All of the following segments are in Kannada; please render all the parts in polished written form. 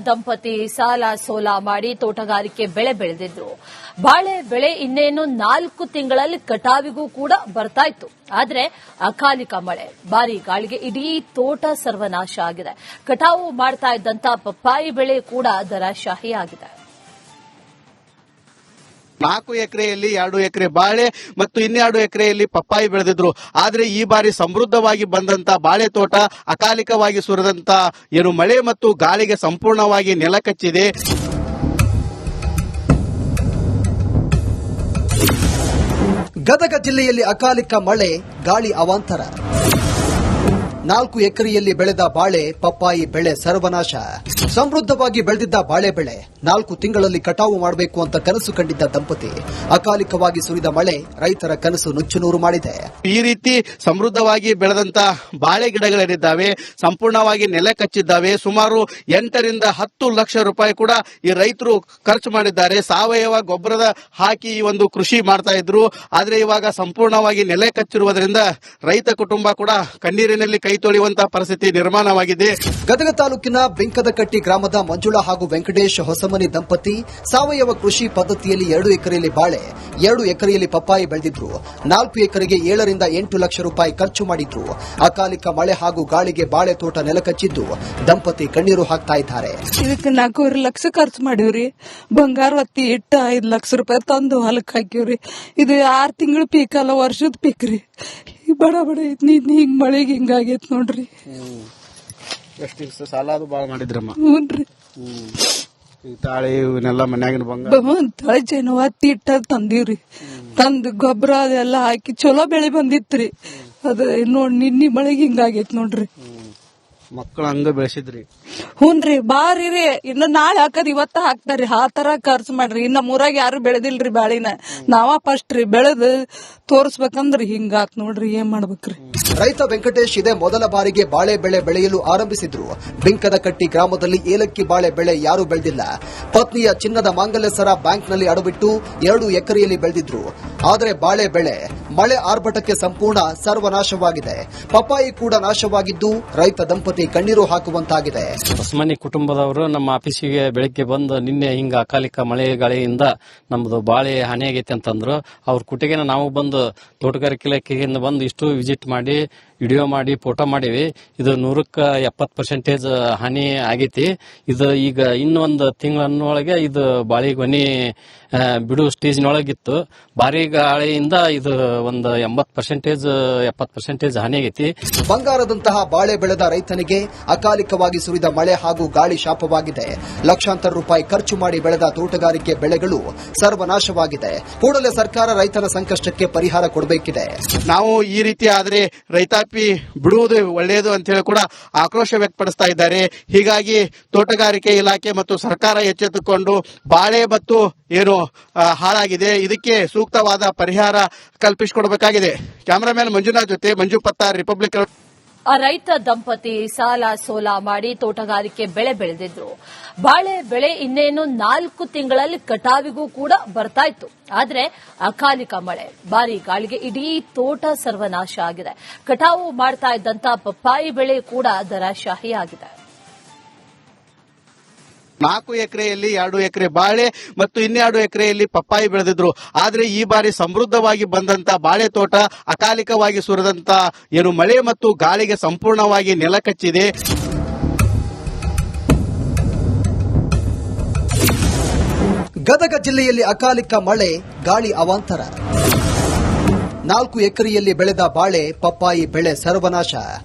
ದಂಪತಿ ಸಾಲ ಸೋಲ ಮಾಡಿ ತೋಟಗಾರಿಕೆ ಬೆಳೆ ಬೆಳೆದಿದ್ರು. ಬಾಳೆ ಬೆಳೆ ಇನ್ನೇನು 4 ತಿಂಗಳಲ್ಲಿ ಕಟಾವಿಗೂ ಕೂಡ ಬರ್ತಾ ಇತ್ತು. ಆದ್ರೆ ಅಕಾಲಿಕ ಮಳೆ, ಭಾರಿ ಗಾಳಿಗೆ ಇಡೀ ತೋಟ ಸರ್ವನಾಶ ಆಗಿದೆ. ಕಟಾವು ಮಾಡ್ತಾ ಇದ್ದಂತ ಪಪ್ಪಾಯಿ ಬೆಳೆ ಕೂಡ ದರಾಶಾಹಿಯಾಗಿದೆ. 4 ಎಕರೆಯಲ್ಲಿ 2 ಎಕರೆ ಬಾಳೆ ಮತ್ತು 2 ಎಕರೆಯಲ್ಲಿ ಪಪ್ಪಾಯಿ ಬೆಳೆದಿದ್ರು. ಆದ್ರೆ ಈ ಬಾರಿ ಸಮೃದ್ಧವಾಗಿ ಬಂದಂತ ಬಾಳೆ ತೋಟ ಅಕಾಲಿಕವಾಗಿ ಸುರಿದಂತ ಮಳೆ ಮತ್ತು ಗಾಳಿಗೆ ಸಂಪೂರ್ಣವಾಗಿ ನೆಲ ಕಚ್ಚಿದೆ. ಗದಗ ಜಿಲ್ಲೆಯಲ್ಲಿ ಅಕಾಲಿಕ ಮಳೆ, ಗಾಳಿ ಅವಾಂತರ. 4 ಎಕರೆಯಲ್ಲಿ ಬೆಳೆದ ಬಾಳೆ ಪಪ್ಪಾಯಿ ಬೆಳೆ ಸರ್ವನಾಶ. ಸಮೃದ್ಧವಾಗಿ ಬೆಳೆದಿದ್ದ ಬಾಳೆ ಬೆಳೆ 4 ತಿಂಗಳಲ್ಲಿ ಕಟಾವು ಮಾಡಬೇಕು ಅಂತ ಕನಸು ಕಂಡಿದ್ದ ದಂಪತಿ ಅಕಾಲಿಕವಾಗಿ ಸುರಿದ ಮಳೆ ರೈತರ ಕನಸು ನುಚ್ಚುನೂರು ಮಾಡಿದೆ. ಈ ರೀತಿ ಸಮೃದ್ಧವಾಗಿ ಬೆಳೆದಂತ ಬಾಳೆ ಗಿಡಗಳೇನಿದ್ದಾವೆ ಸಂಪೂರ್ಣವಾಗಿ ನೆಲ ಕಚ್ಚಿದ್ದಾವೆ. ಸುಮಾರು 8 ರಿಂದ 10 ಲಕ್ಷ ರೂಪಾಯಿ ಕೂಡ ಈ ರೈತರು ಖರ್ಚು ಮಾಡಿದ್ದಾರೆ. ಸಾವಯವ ಗೊಬ್ಬರದ ಹಾಕಿ ಈ ಒಂದು ಕೃಷಿ ಮಾಡ್ತಾ ಇದ್ರು. ಆದ್ರೆ ಇವಾಗ ಸಂಪೂರ್ಣವಾಗಿ ನೆಲೆ ಕಚ್ಚಿರುವುದರಿಂದ ರೈತ ಕುಟುಂಬ ಕೂಡ ಕಣ್ಣೀರಿನಲ್ಲಿ ಕೈ ತೊಳೆಯುವಂತಹ ಪರಿಸ್ಥಿತಿ ನಿರ್ಮಾಣವಾಗಿದೆ. ಗದಗ ತಾಲೂಕಿನ ಬಿಂಕದಕಟ್ಟಿ ಗ್ರಾಮದ ಮಂಜುಳಾ ಹಾಗೂ ವೆಂಕಟೇಶ್ ಹೊಸಮನಿ ದಂಪತಿ ಸಾವಯವ ಕೃಷಿ ಪದ್ಧತಿಯಲ್ಲಿ 2 ಎಕರೆಯಲ್ಲಿ ಬಾಳೆ, 2 ಎಕರೆಯಲ್ಲಿ ಪಪ್ಪಾಯಿ ಬೆಳೆದಿದ್ರು. 4 ಎಕರೆಗೆ 7 ರಿಂದ 8 ಲಕ್ಷ ರೂಪಾಯಿ ಖರ್ಚು ಮಾಡಿದ್ರು. ಅಕಾಲಿಕ ಮಳೆ ಹಾಗೂ ಗಾಳಿಗೆ ಬಾಳೆ ತೋಟ ನೆಲಕಚ್ಚಿದ್ದು ದಂಪತಿ ಕಣ್ಣೀರು ಹಾಕ್ತಾ ಇದ್ದಾರೆ. ಇದಕ್ಕೆ 4 ಲಕ್ಷ ಖರ್ಚು ಮಾಡಿವ್ರಿ. ಬಂಗಾರ ಒತ್ತಿ ಇಟ್ಟು 5 ಲಕ್ಷ ರೂಪಾಯಿ ತಂದು ಹೊಲಕ್ಕೆ ಹಾಕಿವ್ರಿ. ಇದು 6 ತಿಂಗಳ ಪೀಕ್ ಅಲ್ಲ, ವರ್ಷದ ಪೀಕ್ ರೀ. ಬಡ ಬಡ ಹಿಂಗ್ ಮಳೆಗೆ ಹಿಂಗಾಗೈತ್ ನೋಡ್ರಿ. ಎಷ್ಟು ಸಾಲ ಅದು ಬಾಳ ಮಾಡಿದ್ರಮ್ಮ? ಹ್ಞೂನ್ರಿ. ತಾಳಿ ಇವನ್ನೆಲ್ಲ ಮನ್ಯಾಗಿನ ಬಂಗಾರ ತಾಳಿ ಜನ ಒತ್ತಿ ಇಟ್ಟ ತಂದಿವ್ರಿ. ತಂದು ಗೊಬ್ಬರ ಅದೆಲ್ಲ ಹಾಕಿ ಚಲೋ ಬೆಳೆ ಬಂದಿತ್ರಿ. ಅದ ನೋಡ್ ನಿನ್ನೆ ಮಳೆಗೆ ಹಿಂಗಾಗೈತ್ ನೋಡ್ರಿ. ಮಕ್ಕಳು ಹಂಗ ಬೆಳೆಸಿದ್ರಿ? ಹೂನ್ರಿ, ಬಾರಿ ರೀ. ಇನ್ನು ನಾಳೆ ಹಾಕದ್ ಇವತ್ತ ಹಾಕ್ತಾರಿ. ಆ ತರ ಖರ್ಚು ಮಾಡ್ರಿ. ಇನ್ನ ಮೂರಾಗ ಯಾರು ಬೆಳೆದಿಲ್ರಿ ಬಾಳಿನ. ನಾವ ಫಸ್ಟ್ ರೀ ಬೆಳೆದ್ ತೋರ್ಸ್ಬೇಕಂದ್ರಿ ಹಿಂಗಾತ್ ನೋಡ್ರಿ. ಏನ್ ಮಾಡ್ಬೇಕ್ರಿ? ರೈತ ವೆಂಕಟೇಶ್ ಇದೇ ಮೊದಲ ಬಾರಿಗೆ ಬಾಳೆ ಬೆಳೆ ಬೆಳೆಯಲು ಆರಂಭಿಸಿದ್ರು. ಬಿಂಕದಕಟ್ಟಿ ಗ್ರಾಮದಲ್ಲಿ ಏಲಕ್ಕಿ ಬಾಳೆ ಬೆಳೆ ಯಾರೂ ಬೆಳೆದಿಲ್ಲ. ಪತ್ನಿಯ ಚಿನ್ನದ ಮಾಂಗಲ್ಯ ಸರ ಬ್ಯಾಂಕ್ನಲ್ಲಿ ಅಡವಿಟ್ಟು 2 ಎಕರೆಯಲ್ಲಿ ಬೆಳೆದಿದ್ರು. ಆದರೆ ಬಾಳೆ ಬೆಳೆ ಮಳೆ ಆರ್ಭಟಕ್ಕೆ ಸಂಪೂರ್ಣ ಸರ್ವನಾಶವಾಗಿದೆ. ಪಪ್ಪಾಯಿ ಕೂಡ ನಾಶವಾಗಿದ್ದು ರೈತ ದಂಪತಿ ಕಣ್ಣೀರು ಹಾಕುವಂತಾಗಿದೆ. ಹೊಸಮನಿ ಕುಟುಂಬದವರು ನಮ್ಮ ಆಫೀಸಿಗೆ ಬೆಳಿಗ್ಗೆ ಬಂದು ನಿನ್ನೆ ಹಿಂಗ ಅಕಾಲಿಕ ಮಳೆ ಗಾಳಿಯಿಂದ ನಮ್ದು ಬಾಳೆ ಹಾನಿ ಆಗೈತೆ ಅಂತಂದ್ರು. ಅವ್ರ ಕುಟಿಗೆನ ನಾವು ಬಂದು ತೋಟಗಾರಿಕೆ ಇಲಾಖೆಯಿಂದ ಬಂದು ಇಷ್ಟು ವಿಸಿಟ್ ಮಾಡಿ ವಿಡಿಯೋ ಮಾಡಿ ಫೋಟೋ ಮಾಡಿವಿ. ಇದು 170% ಹಾನಿ ಆಗೈತಿ. ಇದು ಈಗ ಇನ್ನೊಂದು ತಿಂಗಳನ್ನೊಳಗೆ ಇದು ಬಾಳಿ ಗೊನಿ ಬಿಡು ಸ್ಟೇಜ್ನೊಳಗಿತ್ತು. ಭಾರಿ ಗಾಳಿಯಿಂದ ಇದು ಒಂದು 70% ಹಾನಿ ಆಗೈತಿ. ಬಂಗಾರದಂತಹ ಬಾಳೆ ಬೆಳೆದ ರೈತನಿಗೆ ಅಕಾಲಿಕವಾಗಿ ಸುರಿದ ಮಳೆ ಹಾಗೂ ಗಾಳಿ ಶಾಪವಾಗಿದೆ. ಲಕ್ಷಾಂತರ ರೂಪಾಯಿ ಖರ್ಚು ಮಾಡಿ ಬೆಳೆದ ತೋಟಗಾರಿಕೆ ಬೆಳೆಗಳು ಸರ್ವನಾಶವಾಗಿದೆ. ಕೂಡಲೇ ಸರ್ಕಾರ ರೈತನ ಸಂಕಷ್ಟಕ್ಕೆ ಪರಿಹಾರ ಕೊಡಬೇಕಿದೆ. ನಾವು ಈ ರೀತಿ ಆದ್ರೆ ರೈತಾಪಿ ಬಿಡುವುದು ಒಳ್ಳೆಯದು ಅಂತ ಹೇಳಿ ಕೂಡ ಆಕ್ರೋಶ ವ್ಯಕ್ತಪಡಿಸ್ತಾ ಇದ್ದಾರೆ. ಹೀಗಾಗಿ ತೋಟಗಾರಿಕೆ ಇಲಾಖೆ ಮತ್ತು ಸರ್ಕಾರ ಎಚ್ಚೆತ್ತುಕೊಂಡು ಬಾಳೆ ಮತ್ತು ಹಾಳಾಗಿದೆ, ಇದಕ್ಕೆ ಸೂಕ್ತವಾದ ಪರಿಹಾರ ಕಲ್ಪಿಸಿಕೊಡಬೇಕಾಗಿದೆ. ಕ್ಯಾಮರಾಮನ್ ಮಂಜುನಾಥ್ ಜೊತೆ ಮಂಜು ಪತ್ತಾರ್, ರಿಪಬ್ಲಿಕ್. ರೈತ ದಂಪತಿ ಸಾಲ ಸೋಲ ಮಾಡಿ ತೋಟಗಾರಿಕೆ ಬೆಳೆ ಬೆಳೆದಿದ್ರು. ಬಾಳೆ ಬೆಳೆ ಇನ್ನೇನು 4 ತಿಂಗಳಲ್ಲಿ ಕಟಾವಿಗೂ ಕೂಡ ಬರ್ತಾ ಇತ್ತು. ಆದ್ರೆ ಅಕಾಲಿಕ ಮಳೆ, ಭಾರಿ ಗಾಳಿಗೆ ಇಡೀ ತೋಟ ಸರ್ವನಾಶ ಆಗಿದೆ. ಕಟಾವು ಮಾಡ್ತಾ ಇದ್ದಂತ ಪಪ್ಪಾಯಿ ಬೆಳೆ ಕೂಡ ದರಾಶಾಹಿಯಾಗಿದೆ. 4 ಎಕರೆಯಲ್ಲಿ 2 ಎಕರೆ ಬಾಳೆ ಮತ್ತು 2 ಎಕರೆಯಲ್ಲಿ ಪಪ್ಪಾಯಿ ಬೆಳೆದಿದ್ರು. ಆದ್ರೆ ಈ ಬಾರಿ ಸಮೃದ್ಧವಾಗಿ ಬಂದಂತ ಬಾಳೆ ತೋಟ ಅಕಾಲಿಕವಾಗಿ ಸುರಿದಂತ ಮಳೆ ಮತ್ತು ಗಾಳಿಗೆ ಸಂಪೂರ್ಣವಾಗಿ ನೆಲ ಕಚ್ಚಿದೆ. ಗದಗ ಜಿಲ್ಲೆಯಲ್ಲಿ ಅಕಾಲಿಕ ಮಳೆ, ಗಾಳಿ ಅವಾಂತರ. 4 ಎಕರೆಯಲ್ಲಿ ಬೆಳೆದ ಬಾಳೆ ಪಪ್ಪಾಯಿ ಬೆಳೆ ಸರ್ವನಾಶ.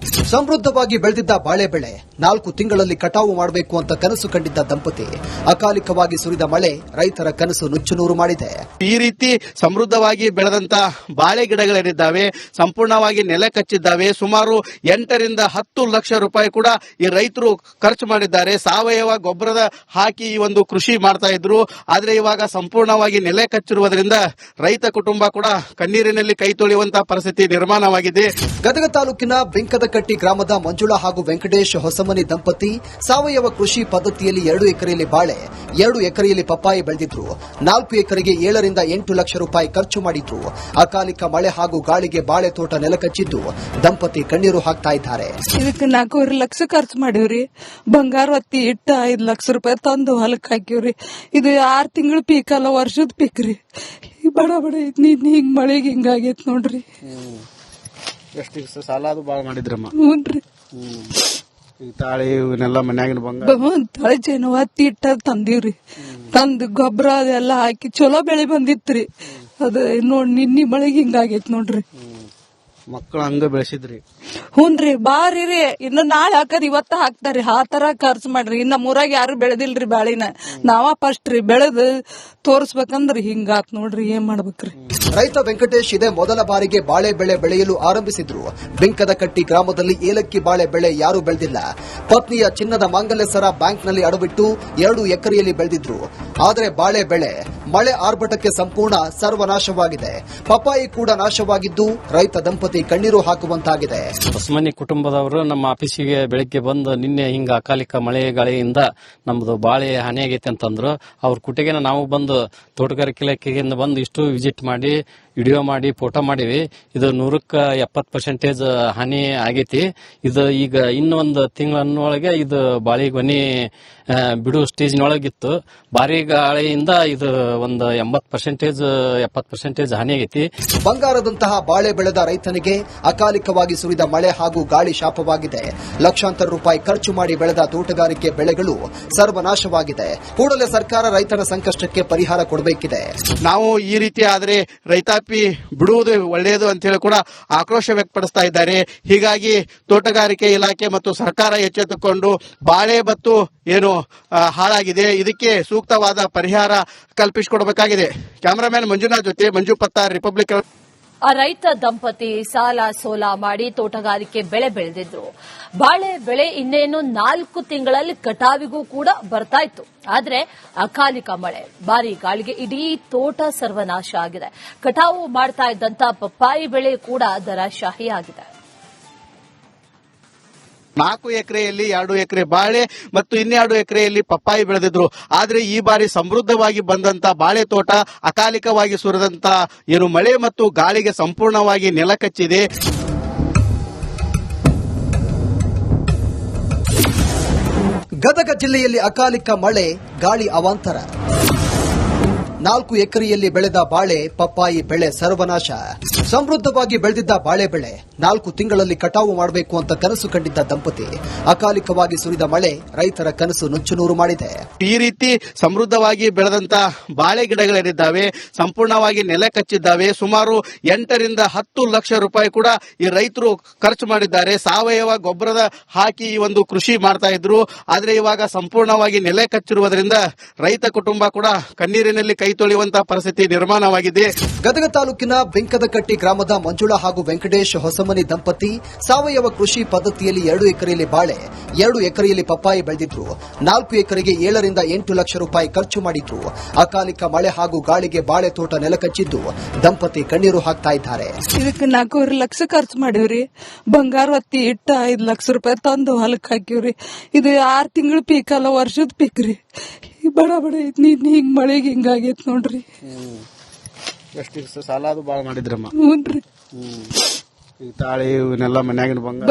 ಸಮೃದ್ಧವಾಗಿ ಬೆಳೆದಿದ್ದ ಬಾಳೆ ಬೆಳೆ 4 ತಿಂಗಳಲ್ಲಿ ಕಟಾವು ಮಾಡಬೇಕು ಅಂತ ಕನಸು ಕಂಡಿದ್ದ ದಂಪತಿ ಅಕಾಲಿಕವಾಗಿ ಸುರಿದ ಮಳೆ ರೈತರ ಕನಸು ನುಚ್ಚುನೂರು ಮಾಡಿದೆ. ಈ ರೀತಿ ಸಮೃದ್ಧವಾಗಿ ಬೆಳೆದಂತ ಬಾಳೆ ಗಿಡಗಳೇನಿದ್ದಾವೆ ಸಂಪೂರ್ಣವಾಗಿ ನೆಲ ಕಚ್ಚಿದ್ದಾವೆ. ಸುಮಾರು 8 ರಿಂದ 10 ಲಕ್ಷ ರೂಪಾಯಿ ಕೂಡ ಈ ರೈತರು ಖರ್ಚು ಮಾಡಿದ್ದಾರೆ. ಸಾವಯವ ಗೊಬ್ಬರದ ಹಾಕಿ ಈ ಒಂದು ಕೃಷಿ ಮಾಡ್ತಾ ಇದ್ರು. ಆದ್ರೆ ಇವಾಗ ಸಂಪೂರ್ಣವಾಗಿ ನೆಲೆ ಕಚ್ಚಿರುವುದರಿಂದ ರೈತ ಕುಟುಂಬ ಕೂಡ ಕಣ್ಣೀರಿನಲ್ಲಿ ಕೈ ತೊಳೆಯುವಂತ ಪರಿಸ್ಥಿತಿ ನಿರ್ಮಾಣವಾಗಿದೆ. ಗದಗ ತಾಲೂಕಿನ ಬಿಂಕದಕಟ್ಟಿ ಗ್ರಾಮದ ಮಂಜುಳಾ ಹಾಗೂ ವೆಂಕಟೇಶ್ ಹೊಸಮನಿ ದಂಪತಿ ಸಾವಯವ ಕೃಷಿ ಪದ್ಧತಿಯಲ್ಲಿ 2 ಎಕರೆಯಲ್ಲಿ ಬಾಳೆ, 2 ಎಕರೆಯಲ್ಲಿ ಪಪ್ಪಾಯಿ ಬೆಳೆದಿದ್ರು. 4 ಎಕರೆಗೆ 7 ರಿಂದ 8 ಲಕ್ಷ ರೂಪಾಯಿ ಖರ್ಚು ಮಾಡಿದ್ರು. ಅಕಾಲಿಕ ಮಳೆ ಹಾಗೂ ಗಾಳಿಗೆ ಬಾಳೆ ತೋಟ ನೆಲಕಚ್ಚಿದ್ದು ದಂಪತಿ ಕಣ್ಣೀರು ಹಾಕ್ತಾ ಇದ್ದಾರೆ. ಇದಕ್ಕೆ 4.5 ಲಕ್ಷ ಖರ್ಚು ಮಾಡಿವ್ರಿ. ಬಂಗಾರ ಒತ್ತಿ ಇಟ್ಟು 5 ಲಕ್ಷ ರೂಪಾಯಿ ತಂದು ಹೊಲಕ್ಕೆ ಹಾಕಿವ್ರಿ. ಇದು 6 ತಿಂಗಳು ಪೀಕ್ ಅಲ್ಲ, ವರ್ಷದ ಪೀಕ್ ರೀ. ಬಡ ಐತಿ, ಹಿಂಗ್ ಮಳೆಗೆ ಹಿಂಗಾಗೈತ್ ನೋಡ್ರಿ. ಎಷ್ಟು ಸಾಲ ಅದು ಬಾಳ ಮಾಡಿದ್ರಮ್ಮ? ಹ್ಞೂನ್ರಿ. ತಾಳಿ ಇವನ್ನೆಲ್ಲ ಮನ್ಯಾಗಿನ ಬಂಗಾರ ತಳೆ ಜೇನು ಹತ್ತಿ ಇಟ್ಟ ತಂದಿವ್ರಿ. ತಂದು ಗೊಬ್ಬರ ಅದೆಲ್ಲ ಹಾಕಿ ಚಲೋ ಬೆಳೆ ಬಂದಿತ್ರಿ. ಅದ ನೋಡ್ ನಿನ್ನಿ ಮಳೆಗೆ ಹಿಂಗಾಗೈತ್ ನೋಡ್ರಿ. ಮಕ್ಕಳು ಹಂಗ ಬೆಳೆಸಿದ್ರಿ? ಹ್ಞೂನ್ರಿ. ಬಾರಿ ರೀ, ಇನ್ನು ನಾಳೆ ಹಾಕದ್ ಇವತ್ತ ಹಾಕ್ತಾರಿ. ಆ ತರ ಖರ್ಚು ಮಾಡ್ರಿ. ಇನ್ನ ಮೂರಾಗ ಯಾರು ಬೆಳೆದಿಲ್ರಿ ಬಾಳಿನ. ನಾವ ಫಸ್ಟ್ ರೀ ಬೆಳೆದು ತೋರ್ಸ್ಬೇಕಂದ್ರಿ ಹಿಂಗಾತ್ ನೋಡ್ರಿ. ಏನ್ ಮಾಡ್ಬೇಕ್ರಿ? ರೈತ ವೆಂಕಟೇಶ್ ಇದೇ ಮೊದಲ ಬಾರಿಗೆ ಬಾಳೆ ಬೆಳೆ ಬೆಳೆಯಲು ಆರಂಭಿಸಿದ್ರು. ಬಿಂಕದಕಟ್ಟಿ ಗ್ರಾಮದಲ್ಲಿ ಏಲಕ್ಕಿ ಬಾಳೆ ಬೆಳೆ ಯಾರೂ ಬೆಳೆದಿಲ್ಲ. ಪತ್ನಿಯ ಚಿನ್ನದ ಮಾಂಗಲ್ಯ ಸರ ಬ್ಯಾಂಕ್ನಲ್ಲಿ ಅಡವಿಟ್ಟು 2 ಎಕರೆಯಲ್ಲಿ ಬೆಳೆದಿದ್ರು. ಆದರೆ ಬಾಳೆ ಬೆಳೆ ಮಳೆ ಆರ್ಭಟಕ್ಕೆ ಸಂಪೂರ್ಣ ಸರ್ವನಾಶವಾಗಿದೆ. ಪಪ್ಪಾಯಿ ಕೂಡ ನಾಶವಾಗಿದ್ದು ರೈತ ದಂಪತಿ ಕಣ್ಣೀರು ಹಾಕುವಂತಾಗಿದೆ. ಹೊಸಮನಿ ಕುಟುಂಬದವರು ನಮ್ಮ ಆಫೀಸಿಗೆ ಬೆಳಿಗ್ಗೆ ಬಂದು ನಿನ್ನೆ ಹಿಂಗ ಅಕಾಲಿಕ ಮಳೆ ಗಾಳಿಯಿಂದ ನಮ್ದು ಬಾಳೆ ಹಾನಿಯಾಗೈತೆ ಅಂತಂದ್ರು. ಅವ್ರ ಕುಟಿಗೆನ ನಾವು ಬಂದು ತೋಟಗಾರಿಕೆ ಇಲಾಖೆಯಿಂದ ಬಂದು ಇಷ್ಟು ವಿಸಿಟ್ ಮಾಡಿ ವಿಡಿಯೋ ಮಾಡಿ ಫೋಟೋ ಮಾಡಿವಿ. ಇದು 100ಕ್ಕೆ 70% ಹಾನಿ ಆಗೈತಿ. ಇದು ಈಗ ಇನ್ನೊಂದು ತಿಂಗಳನ್ನೊಳಗೆ ಇದು ಬಾಳಿ ಗೊನೆ ಬಿಡು ಸ್ಟೇಜ್ನೊಳಗಿತ್ತು. ಭಾರಿ ಗಾಳಿಯಿಂದ ಇದು ಒಂದು 80% 70% ಹಾನಿ ಆಗೈತಿ. ಬಂಗಾರದಂತಹ ಬಾಳೆ ಬೆಳೆದ ರೈತನಿಗೆ ಅಕಾಲಿಕವಾಗಿ ಸುರಿದ ಮಳೆ ಹಾಗೂ ಗಾಳಿ ಶಾಪವಾಗಿದೆ. ಲಕ್ಷಾಂತರ ರೂಪಾಯಿ ಖರ್ಚು ಮಾಡಿ ಬೆಳೆದ ತೋಟಗಾರಿಕೆ ಬೆಳೆಗಳು ಸರ್ವನಾಶವಾಗಿದೆ. ಕೂಡಲೇ ಸರ್ಕಾರ ರೈತನ ಸಂಕಷ್ಟಕ್ಕೆ ಪರಿಹಾರ ಕೊಡಬೇಕಿದೆ. ನಾವು ಈ ರೀತಿ ಆದ್ರೆ ರೈತಾಪಿ ಬಿಡುವುದು ಒಳ್ಳೆಯದು ಅಂತ ಹೇಳಿ ಕೂಡ ಆಕ್ರೋಶ ವ್ಯಕ್ತಪಡಿಸ್ತಾ ಇದ್ದಾರೆ. ಹೀಗಾಗಿ ತೋಟಗಾರಿಕೆ ಇಲಾಖೆ ಮತ್ತು ಸರ್ಕಾರ ಎಚ್ಚೆತ್ತುಕೊಂಡು ಬಾಳೆ ಬತ್ತು ಏನು ಹಾಳಾಗಿದೆ, ಇದಕ್ಕೆ ಸೂಕ್ತವಾದ ಪರಿಹಾರ ಕಲ್ಪಿಸಿಕೊಡಬೇಕಾಗಿದೆ. ಕ್ಯಾಮರಾಮ್ಯಾನ್ ಮಂಜುನಾಥ್ ಜೊತೆ ಮಂಜು ಪತ್ತಾರ್, ರಿಪಬ್ಲಿಕ್. ಆ ರೈತ ದಂಪತಿ ಸಾಲ ಸೋಲ ಮಾಡಿ ತೋಟಗಾರಿಕೆ ಬೆಳೆ ಬೆಳೆದಿದ್ರು. ಬಾಳೆ ಬೆಳೆ ಇನ್ನೇನು 4 ತಿಂಗಳಲ್ಲಿ ಕಟಾವಿಗೂ ಕೂಡ ಬರ್ತಾ ಇತ್ತು. ಆದ್ರೆ ಅಕಾಲಿಕ ಮಳೆ, ಭಾರಿ ಗಾಳಿಗೆ ಇಡೀ ತೋಟ ಸರ್ವನಾಶ ಆಗಿದೆ. ಕಟಾವು ಮಾಡ್ತಾ ಇದ್ದಂತ ಪಪ್ಪಾಯಿ ಬೆಳೆ ಕೂಡ ದರಾಶಾಹಿಯಾಗಿದೆ. 4 ಎಕರೆಯಲ್ಲಿ 2 ಎಕರೆ ಬಾಳೆ ಮತ್ತು 2 ಎಕರೆಯಲ್ಲಿ ಪಪ್ಪಾಯಿ ಬೆಳೆದಿದ್ರು. ಆದ್ರೆ ಈ ಬಾರಿ ಸಮೃದ್ಧವಾಗಿ ಬಂದಂತ ಬಾಳೆ ತೋಟ ಅಕಾಲಿಕವಾಗಿ ಸುರಿದಂತ ಏನು ಮಳೆ ಮತ್ತು ಗಾಳಿಗೆ ಸಂಪೂರ್ಣವಾಗಿ ನೆಲಕಚ್ಚಿದೆ. ಗದಗ ಜಿಲ್ಲೆಯಲ್ಲಿ ಅಕಾಲಿಕ ಮಳೆ, ಗಾಳಿ ಅವಾಂತರ. 4 ಎಕರೆಯಲ್ಲಿ ಬೆಳೆದ ಬಾಳೆ, ಪಪ್ಪಾಯಿ ಬೆಳೆ ಸರ್ವನಾಶ. ಸಮೃದ್ಧವಾಗಿ ಬೆಳೆದಿದ್ದ ಬಾಳೆ ಬೆಳೆ 4 ತಿಂಗಳಲ್ಲಿ ಕಟಾವು ಮಾಡಬೇಕು ಅಂತ ಕನಸು ಕಂಡಿದ್ದ ದಂಪತಿ ಅಕಾಲಿಕವಾಗಿ ಸುರಿದ ಮಳೆ ರೈತರ ಕನಸು ನುಚ್ಚುನೂರು ಮಾಡಿದೆ. ಈ ರೀತಿ ಸಮೃದ್ಧವಾಗಿ ಬೆಳೆದಂತ ಬಾಳೆ ಗಿಡಗಳೇನಿದ್ದಾವೆ ಸಂಪೂರ್ಣವಾಗಿ ನೆಲ ಕಚ್ಚಿದ್ದಾವೆ. ಸುಮಾರು 8 ರಿಂದ 10 ಲಕ್ಷ ರೂಪಾಯಿ ಕೂಡ ಈ ರೈತರು ಖರ್ಚು ಮಾಡಿದ್ದಾರೆ. ಸಾವಯವ ಗೊಬ್ಬರದ ಹಾಕಿ ಈ ಒಂದು ಕೃಷಿ ಮಾಡ್ತಾ ಇದ್ರು. ಆದ್ರೆ ಇವಾಗ ಸಂಪೂರ್ಣವಾಗಿ ನೆಲೆ ಕಚ್ಚಿರುವುದರಿಂದ ರೈತ ಕುಟುಂಬ ಕೂಡ ಕಣ್ಣೀರಿನಲ್ಲಿ ಕೈ ತೊಳೆಯುವಂತಹ ಪರಿಸ್ಥಿತಿ ನಿರ್ಮಾಣವಾಗಿದೆ. ಗದಗ ತಾಲೂಕಿನ ಬಿಂಕದಕಟ್ಟಿ ಗ್ರಾಮದ ಮಂಜುಳಾ ಹಾಗೂ ವೆಂಕಟೇಶ್ ಹೊಸಮನಿ ದಂಪತಿ ಸಾವಯವ ಕೃಷಿ ಪದ್ಧತಿಯಲ್ಲಿ 2 ಎಕರೆಯಲ್ಲಿ ಬಾಳೆ, 2 ಎಕರೆಯಲ್ಲಿ ಪಪ್ಪಾಯಿ ಬೆಳೆದಿದ್ರು. 4 ಎಕರೆಗೆ 7 ರಿಂದ 8 ಲಕ್ಷ ರೂಪಾಯಿ ಖರ್ಚು ಮಾಡಿದ್ರು. ಅಕಾಲಿಕ ಮಳೆ ಹಾಗೂ ಗಾಳಿಗೆ ಬಾಳೆ ತೋಟ ನೆಲಕಚ್ಚಿದ್ದು ದಂಪತಿ ಕಣ್ಣೀರು ಹಾಕ್ತಾ ಇದ್ದಾರೆ. ಇದಕ್ಕೆ 4.5 ಲಕ್ಷ ಖರ್ಚು ಮಾಡಿವ್ರಿ. ಬಂಗಾರ ಒತ್ತಿ ಇಟ್ಟು 5 ಲಕ್ಷ ರೂಪಾಯಿ ತಂದು ಹೊಲಕ್ಕೆ ಹಾಕಿವ್ರಿ. ಇದು 6 ತಿಂಗಳು ಪೀಕ್ ಅಲ್ಲ, ವರ್ಷದ ಪೀಕ್ ರೀ. ಬಡ ಐತಿ, ಹಿಂಗ್ ಮಳೆಗೆ ಹಿಂಗಾಗೈತ್ ನೋಡ್ರಿ. ಎಷ್ಟು ಸಾಲ ಅದು ಬಾಳ ಮಾಡಿದ್ರಮ್ಮ? ಹ್ಞೂನ್ರಿ. ತಾಳಿ ಇವನ್ನೆಲ್ಲ ಮನ್ಯಾಗಿನ ಬಂಗಾರ